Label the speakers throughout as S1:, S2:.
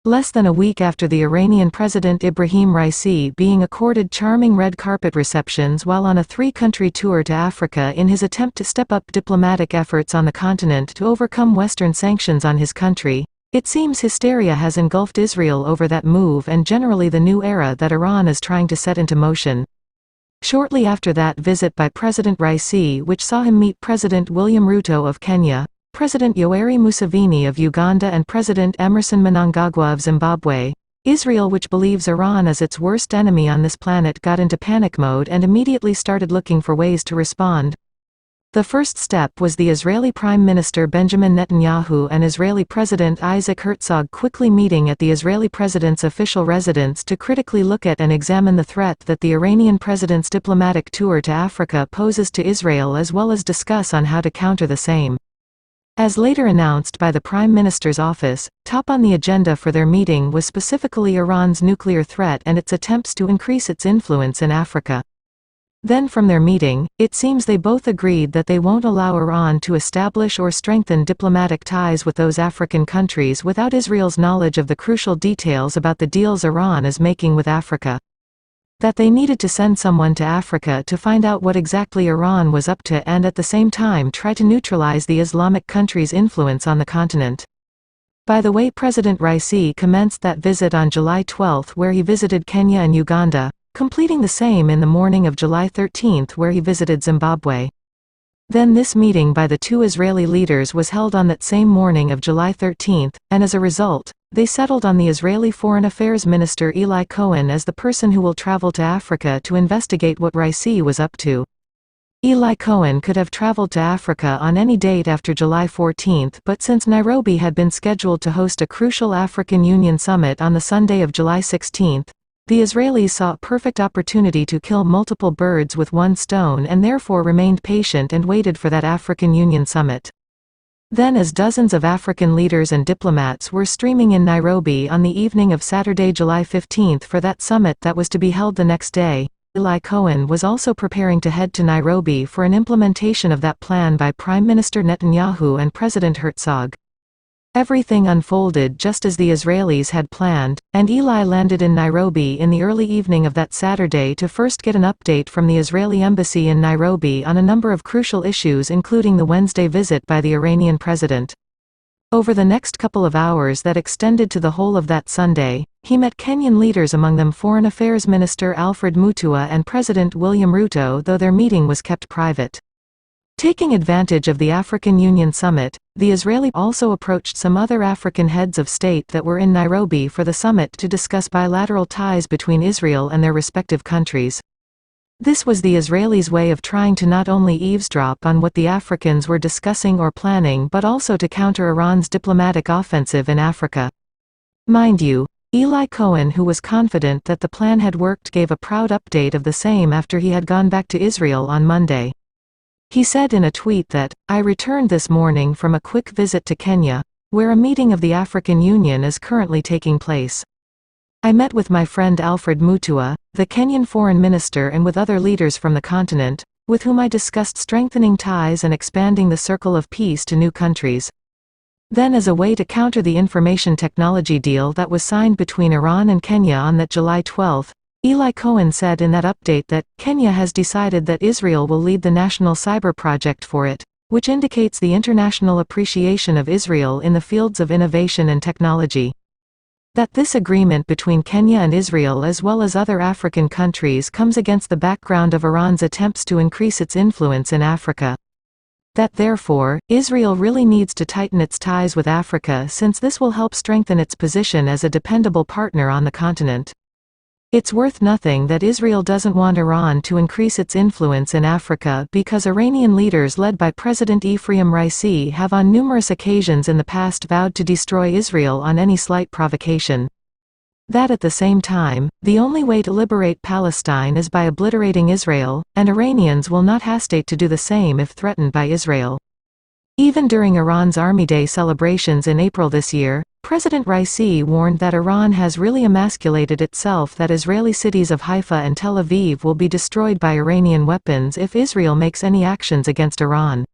S1: Less than a week after the Iranian President Ephraim Raisi being accorded charming red carpet receptions while on a three-country tour to Africa in his attempt to step up diplomatic efforts on the continent to overcome Western sanctions on his country, it seems hysteria has engulfed Israel over that move and generally the new era that Iran is trying to set into motion. Shortly after that visit by President Raisi, which saw him meet President William Ruto of Kenya, President Yoweri Museveni of Uganda and President Emerson Mnangagwa of Zimbabwe, Israel, which believes Iran is its worst enemy on this planet, got into panic mode and immediately started looking for ways to respond. The first step was the Israeli Prime Minister Benjamin Netanyahu and Israeli President Isaac Herzog quickly meeting at the Israeli president's official residence to critically look at and examine the threat that the Iranian president's diplomatic tour to Africa poses to Israel, as well as discuss on how to counter the same. As later announced by the Prime Minister's office, top on the agenda for their meeting was specifically Iran's nuclear threat and its attempts to increase its influence in Africa. Then from their meeting, it seems they both agreed that they won't allow Iran to establish or strengthen diplomatic ties with those African countries without Israel's knowledge of the crucial details about the deals Iran is making with Africa. That they needed to send someone to Africa to find out what exactly Iran was up to and at the same time try to neutralize the Islamic country's influence on the continent. By the way, President Raisi commenced that visit on July 12, where he visited Kenya and Uganda, completing the same in the morning of July 13, where he visited Zimbabwe. Then this meeting by the two Israeli leaders was held on that same morning of July 13, and as a result, they settled on the Israeli Foreign Affairs Minister Eli Cohen as the person who will travel to Africa to investigate what Raisi was up to. Eli Cohen could have traveled to Africa on any date after July 14, but since Nairobi had been scheduled to host a crucial African Union summit on the Sunday of July 16, the Israelis saw a perfect opportunity to kill multiple birds with one stone and therefore remained patient and waited for that African Union summit. Then, as dozens of African leaders and diplomats were streaming in Nairobi on the evening of Saturday, July 15 for that summit that was to be held the next day, Eli Cohen was also preparing to head to Nairobi for an implementation of that plan by Prime Minister Netanyahu and President Herzog. Everything unfolded just as the Israelis had planned, and Eli landed in Nairobi in the early evening of that Saturday to first get an update from the Israeli embassy in Nairobi on a number of crucial issues, including the Wednesday visit by the Iranian president. Over the next couple of hours that extended to the whole of that Sunday, he met Kenyan leaders, among them Foreign Affairs Minister Alfred Mutua and President William Ruto, though their meeting was kept private. Taking advantage of the African Union summit, the Israeli also approached some other African heads of state that were in Nairobi for the summit to discuss bilateral ties between Israel and their respective countries. This was the Israelis' way of trying to not only eavesdrop on what the Africans were discussing or planning but also to counter Iran's diplomatic offensive in Africa. Mind you, Eli Cohen, who was confident that the plan had worked, gave a proud update of the same after he had gone back to Israel on Monday. He said in a tweet that, "I returned this morning from a quick visit to Kenya, where a meeting of the African Union is currently taking place. I met with my friend Alfred Mutua, the Kenyan foreign minister, and with other leaders from the continent, with whom I discussed strengthening ties and expanding the circle of peace to new countries." Then, as a way to counter the information technology deal that was signed between Iran and Kenya on that July 12, Eli Cohen said in that update that Kenya has decided that Israel will lead the national cyber project for it, which indicates the international appreciation of Israel in the fields of innovation and technology. That this agreement between Kenya and Israel as well as other African countries comes against the background of Iran's attempts to increase its influence in Africa. That therefore, Israel really needs to tighten its ties with Africa, since this will help strengthen its position as a dependable partner on the continent. It's worth nothing that Israel doesn't want Iran to increase its influence in Africa because Iranian leaders led by President Ephraim Raisi have on numerous occasions in the past vowed to destroy Israel on any slight provocation. That at the same time, the only way to liberate Palestine is by obliterating Israel, and Iranians will not hesitate to do the same if threatened by Israel. Even during Iran's Army Day celebrations in April this year, President Raisi warned that Iran has really emasculated itself, that Israeli cities of Haifa and Tel Aviv will be destroyed by Iranian weapons if Israel makes any actions against Iran.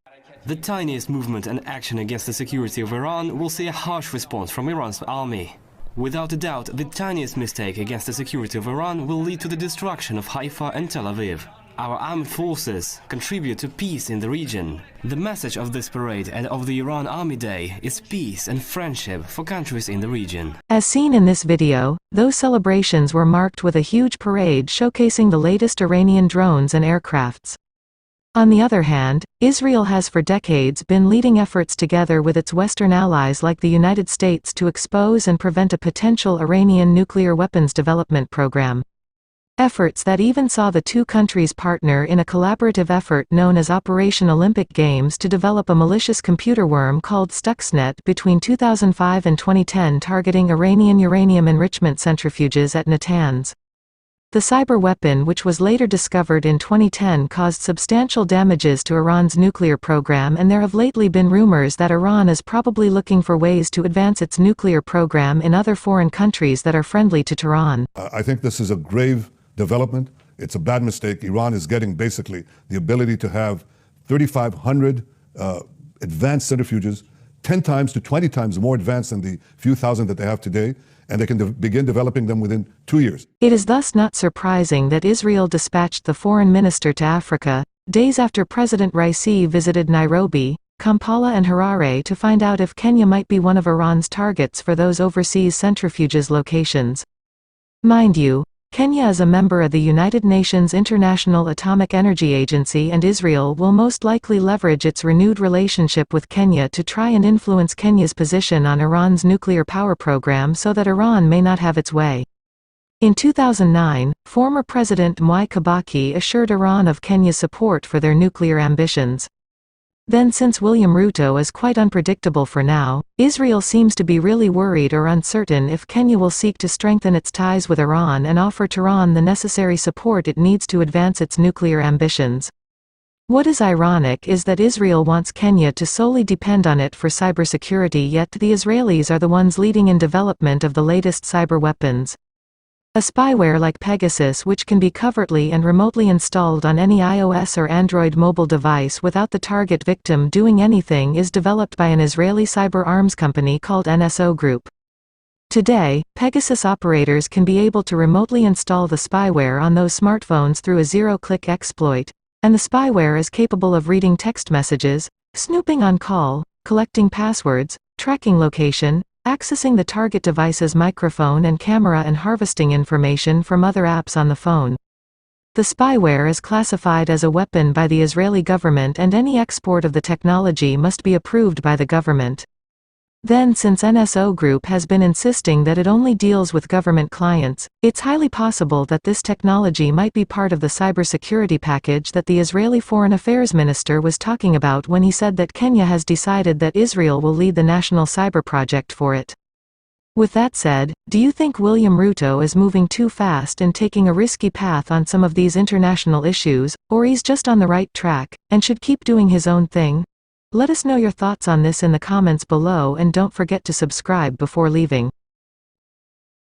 S2: The tiniest movement and action against the security of Iran will see a harsh response from Iran's army. Without a doubt, the tiniest mistake against the security of Iran will lead to the destruction of Haifa and Tel Aviv. Our armed forces contribute to peace in the region. The message of this parade and of the Iran Army Day is peace and friendship for countries in the region.
S1: As seen in this video, those celebrations were marked with a huge parade showcasing the latest Iranian drones and aircrafts. On the other hand, Israel has for decades been leading efforts together with its Western allies like the United States to expose and prevent a potential Iranian nuclear weapons development program. Efforts that even saw the two countries partner in a collaborative effort known as Operation Olympic Games to develop a malicious computer worm called Stuxnet between 2005 and 2010 targeting Iranian uranium enrichment centrifuges at Natanz. The cyber weapon, which was later discovered in 2010, caused substantial damages to Iran's nuclear program, and there have lately been rumors that Iran is probably looking for ways to advance its nuclear program in other foreign countries that are friendly to Tehran.
S3: I think this is a grave development. It's a bad mistake. Iran is getting basically the ability to have 3,500 advanced centrifuges, 10 times to 20 times more advanced than the few thousand that they have today, and they can begin developing them within 2 years.
S1: It is thus not surprising that Israel dispatched the foreign minister to Africa, days after President Raisi visited Nairobi, Kampala and Harare to find out if Kenya might be one of Iran's targets for those overseas centrifuges locations. Mind you, Kenya is a member of the United Nations International Atomic Energy Agency, and Israel will most likely leverage its renewed relationship with Kenya to try and influence Kenya's position on Iran's nuclear power program so that Iran may not have its way. In 2009, former President Mwai Kibaki assured Iran of Kenya's support for their nuclear ambitions. Then, since William Ruto is quite unpredictable for now, Israel seems to be really worried or uncertain if Kenya will seek to strengthen its ties with Iran and offer Tehran the necessary support it needs to advance its nuclear ambitions. What is ironic is that Israel wants Kenya to solely depend on it for cybersecurity, yet the Israelis are the ones leading in development of the latest cyber weapons. A spyware like Pegasus, which can be covertly and remotely installed on any iOS or Android mobile device without the target victim doing anything, is developed by an Israeli cyber arms company called NSO Group. Today, Pegasus operators can be able to remotely install the spyware on those smartphones through a zero-click exploit, and the spyware is capable of reading text messages, snooping on call, collecting passwords, tracking location, accessing the target device's microphone and camera, and harvesting information from other apps on the phone. The spyware is classified as a weapon by the Israeli government, and any export of the technology must be approved by the government. Then, since NSO Group has been insisting that it only deals with government clients, it's highly possible that this technology might be part of the cybersecurity package that the Israeli Foreign Affairs Minister was talking about when he said that Kenya has decided that Israel will lead the national cyber project for it. With that said, do you think William Ruto is moving too fast and taking a risky path on some of these international issues, or he's just on the right track, and should keep doing his own thing? Let us know your thoughts on this in the comments below, and don't forget to subscribe before leaving.